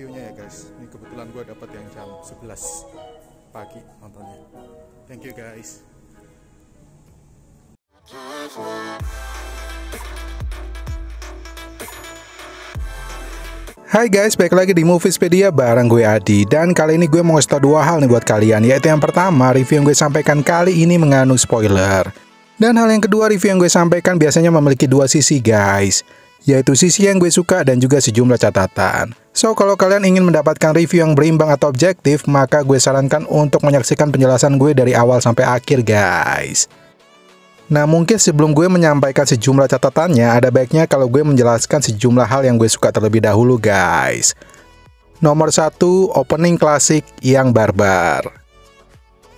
reviewnya ya guys. Ini kebetulan gue dapat yang jam 11 pagi nontonnya. Thank you guys. Hai guys, balik lagi di Moviespedia bareng gue Adi. Dan kali ini gue mau ngasih tau dua hal nih buat kalian. Yaitu yang pertama, review yang gue sampaikan kali ini mengandung spoiler. Dan hal yang kedua, review yang gue sampaikan biasanya memiliki dua sisi guys, yaitu sisi yang gue suka dan juga sejumlah catatan. So, kalau kalian ingin mendapatkan review yang berimbang atau objektif, maka gue sarankan untuk menyaksikan penjelasan gue dari awal sampai akhir guys. Nah, mungkin sebelum gue menyampaikan sejumlah catatannya, ada baiknya kalau gue menjelaskan sejumlah hal yang gue suka terlebih dahulu guys. Nomor 1, opening klasik yang barbar.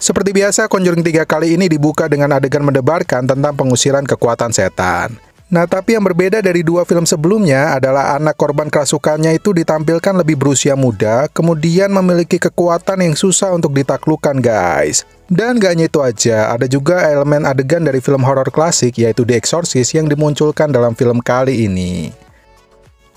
Seperti biasa, Conjuring 3 kali ini dibuka dengan adegan mendebarkan tentang pengusiran kekuatan setan. Nah, tapi yang berbeda dari dua film sebelumnya adalah anak korban kerasukannya itu ditampilkan lebih berusia muda, kemudian memiliki kekuatan yang susah untuk ditaklukkan guys. Dan gak hanya itu aja, ada juga elemen adegan dari film horor klasik yaitu The Exorcist yang dimunculkan dalam film kali ini.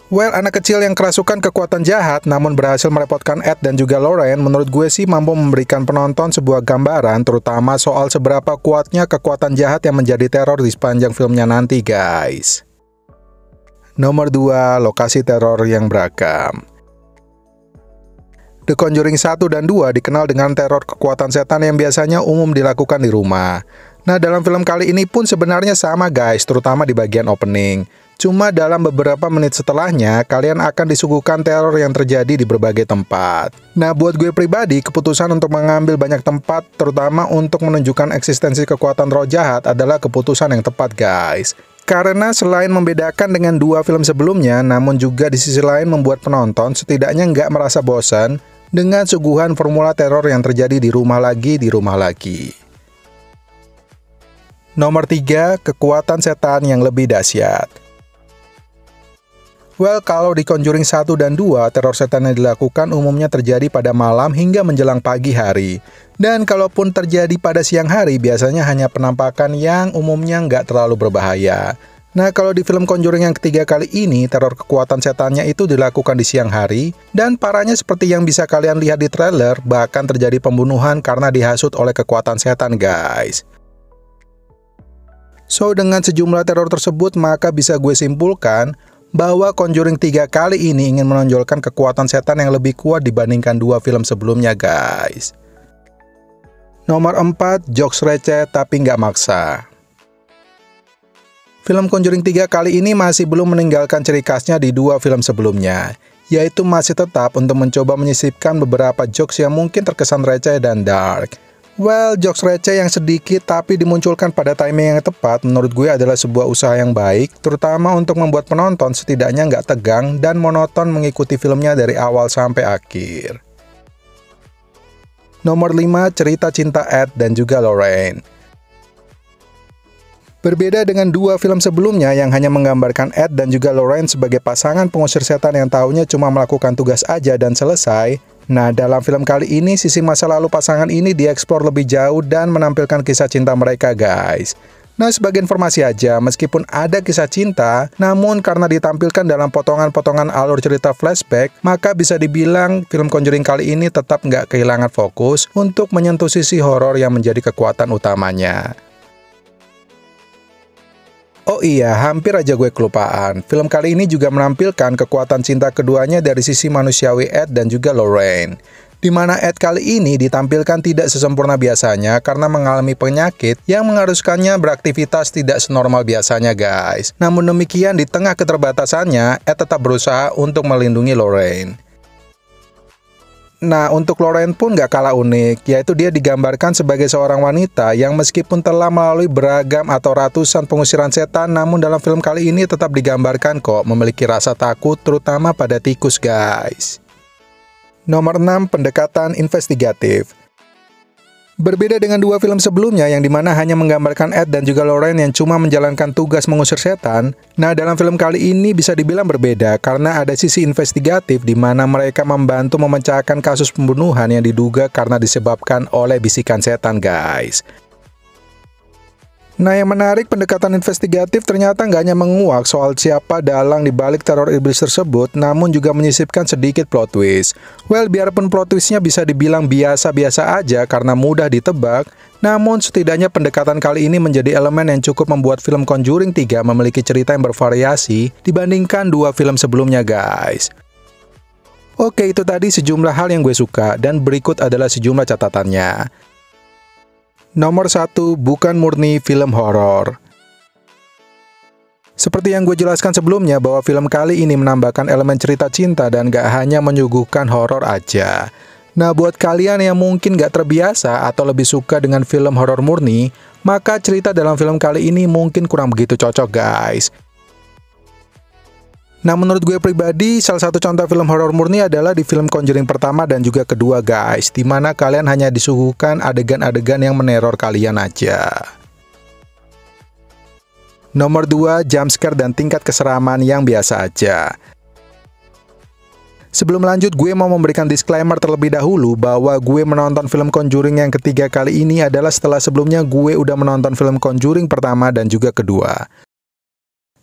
Well, anak kecil yang kerasukan kekuatan jahat namun berhasil merepotkan Ed dan juga Lorraine menurut gue sih mampu memberikan penonton sebuah gambaran terutama soal seberapa kuatnya kekuatan jahat yang menjadi teror di sepanjang filmnya nanti guys. Nomor 2, lokasi teror yang beragam. The Conjuring 1 dan 2 dikenal dengan teror kekuatan setan yang biasanya umum dilakukan di rumah. Nah, dalam film kali ini pun sebenarnya sama guys, terutama di bagian opening. Cuma dalam beberapa menit setelahnya, kalian akan disuguhkan teror yang terjadi di berbagai tempat. Nah, buat gue pribadi, keputusan untuk mengambil banyak tempat, terutama untuk menunjukkan eksistensi kekuatan roh jahat adalah keputusan yang tepat guys. Karena selain membedakan dengan dua film sebelumnya, namun juga di sisi lain membuat penonton setidaknya nggak merasa bosan dengan suguhan formula teror yang terjadi di rumah lagi. Nomor 3, kekuatan setan yang lebih dahsyat. Well, kalau di Conjuring 1 dan 2, teror setan yang dilakukan umumnya terjadi pada malam hingga menjelang pagi hari. Dan kalaupun terjadi pada siang hari, biasanya hanya penampakan yang umumnya nggak terlalu berbahaya. Nah, kalau di film Conjuring yang ketiga kali ini, teror kekuatan setannya itu dilakukan di siang hari, dan parahnya seperti yang bisa kalian lihat di trailer, bahkan terjadi pembunuhan karena dihasut oleh kekuatan setan guys. So, dengan sejumlah teror tersebut, maka bisa gue simpulkan bahwa Conjuring 3 kali ini ingin menonjolkan kekuatan setan yang lebih kuat dibandingkan dua film sebelumnya guys. Nomor 4, jokes receh tapi nggak maksa. Film Conjuring 3 kali ini masih belum meninggalkan ciri khasnya di dua film sebelumnya, yaitu masih tetap untuk mencoba menyisipkan beberapa jokes yang mungkin terkesan receh dan dark. Well, jokes receh yang sedikit tapi dimunculkan pada timing yang tepat menurut gue adalah sebuah usaha yang baik, terutama untuk membuat penonton setidaknya nggak tegang dan monoton mengikuti filmnya dari awal sampai akhir. Nomor 5, cerita cinta Ed dan juga Lorraine. Berbeda dengan dua film sebelumnya yang hanya menggambarkan Ed dan juga Lorraine sebagai pasangan pengusir setan yang taunya cuma melakukan tugas aja dan selesai. Nah, dalam film kali ini, sisi masa lalu pasangan ini dieksplor lebih jauh dan menampilkan kisah cinta mereka guys. Nah, sebagai informasi aja, meskipun ada kisah cinta, namun karena ditampilkan dalam potongan-potongan alur cerita flashback, maka bisa dibilang film Conjuring kali ini tetap nggak kehilangan fokus untuk menyentuh sisi horor yang menjadi kekuatan utamanya. Oh iya, hampir aja gue kelupaan. Film kali ini juga menampilkan kekuatan cinta keduanya dari sisi manusiawi Ed dan juga Lorraine. Di mana Ed kali ini ditampilkan tidak sesempurna biasanya karena mengalami penyakit yang mengharuskannya beraktivitas tidak senormal biasanya guys. Namun demikian, di tengah keterbatasannya, Ed tetap berusaha untuk melindungi Lorraine. Nah, untuk Lorraine pun gak kalah unik, yaitu dia digambarkan sebagai seorang wanita yang meskipun telah melalui beragam atau ratusan pengusiran setan, namun dalam film kali ini tetap digambarkan kok memiliki rasa takut terutama pada tikus guys. Nomor 6, pendekatan investigatif. Berbeda dengan dua film sebelumnya yang dimana hanya menggambarkan Ed dan juga Lorraine yang cuma menjalankan tugas mengusir setan, nah dalam film kali ini bisa dibilang berbeda karena ada sisi investigatif di mana mereka membantu memecahkan kasus pembunuhan yang diduga karena disebabkan oleh bisikan setan guys. Nah, yang menarik, pendekatan investigatif ternyata nggak hanya menguak soal siapa dalang di balik teror iblis tersebut, namun juga menyisipkan sedikit plot twist. Well, biarpun plot twistnya bisa dibilang biasa-biasa aja karena mudah ditebak, namun setidaknya pendekatan kali ini menjadi elemen yang cukup membuat film Conjuring 3 memiliki cerita yang bervariasi dibandingkan dua film sebelumnya, guys. Oke, itu tadi sejumlah hal yang gue suka, dan berikut adalah sejumlah catatannya. Nomor 1, bukan murni film horor. Seperti yang gue jelaskan sebelumnya bahwa film kali ini menambahkan elemen cerita cinta dan gak hanya menyuguhkan horor aja. Nah, buat kalian yang mungkin gak terbiasa atau lebih suka dengan film horor murni, maka cerita dalam film kali ini mungkin kurang begitu cocok, guys. Nah, menurut gue pribadi, salah satu contoh film horor murni adalah di film Conjuring pertama dan juga kedua, guys, dimana kalian hanya disuguhkan adegan-adegan yang meneror kalian aja. Nomor 2, jumpscare dan tingkat keseraman yang biasa aja. Sebelum lanjut, gue mau memberikan disclaimer terlebih dahulu bahwa gue menonton film Conjuring yang ketiga kali ini adalah setelah sebelumnya gue udah menonton film Conjuring pertama dan juga kedua.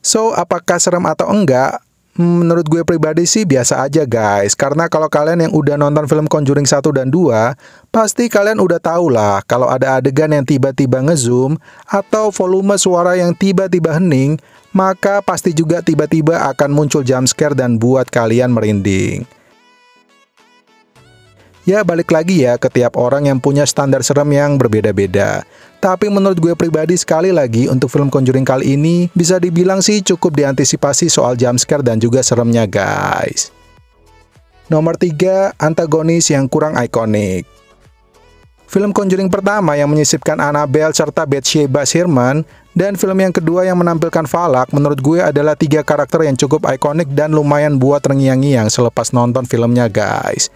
So, apakah serem atau enggak? Menurut gue pribadi sih biasa aja, guys. Karena kalau kalian yang udah nonton film Conjuring 1 dan 2, pasti kalian udah tahu lah kalau ada adegan yang tiba-tiba ngezoom atau volume suara yang tiba-tiba hening, maka pasti juga tiba-tiba akan muncul jumpscare dan buat kalian merinding. Ya, balik lagi ya ke tiap orang yang punya standar serem yang berbeda-beda. Tapi menurut gue pribadi, sekali lagi, untuk film Conjuring kali ini bisa dibilang sih cukup diantisipasi soal jumpscare dan juga seremnya, guys. Nomor 3, antagonis yang kurang ikonik. Film Conjuring pertama yang menyisipkan Annabelle serta Bathsheba Sherman, dan film yang kedua yang menampilkan Falak, menurut gue adalah 3 karakter yang cukup ikonik dan lumayan buat terngiang-ngiang selepas nonton filmnya, guys.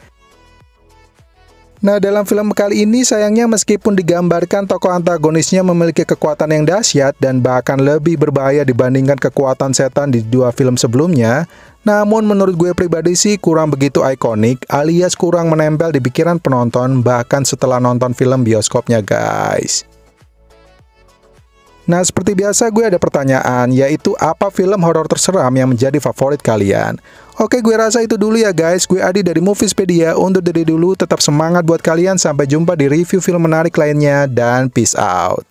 Nah, dalam film kali ini sayangnya meskipun digambarkan tokoh antagonisnya memiliki kekuatan yang dahsyat dan bahkan lebih berbahaya dibandingkan kekuatan setan di dua film sebelumnya, namun menurut gue pribadi sih kurang begitu ikonik alias kurang menempel di pikiran penonton bahkan setelah nonton film bioskopnya, guys. Nah, seperti biasa gue ada pertanyaan, yaitu apa film horor terseram yang menjadi favorit kalian? Oke, gue rasa itu dulu ya, guys. Gue Adi dari Moviespedia, undur diri dulu, tetap semangat buat kalian, sampai jumpa di review film menarik lainnya, dan peace out.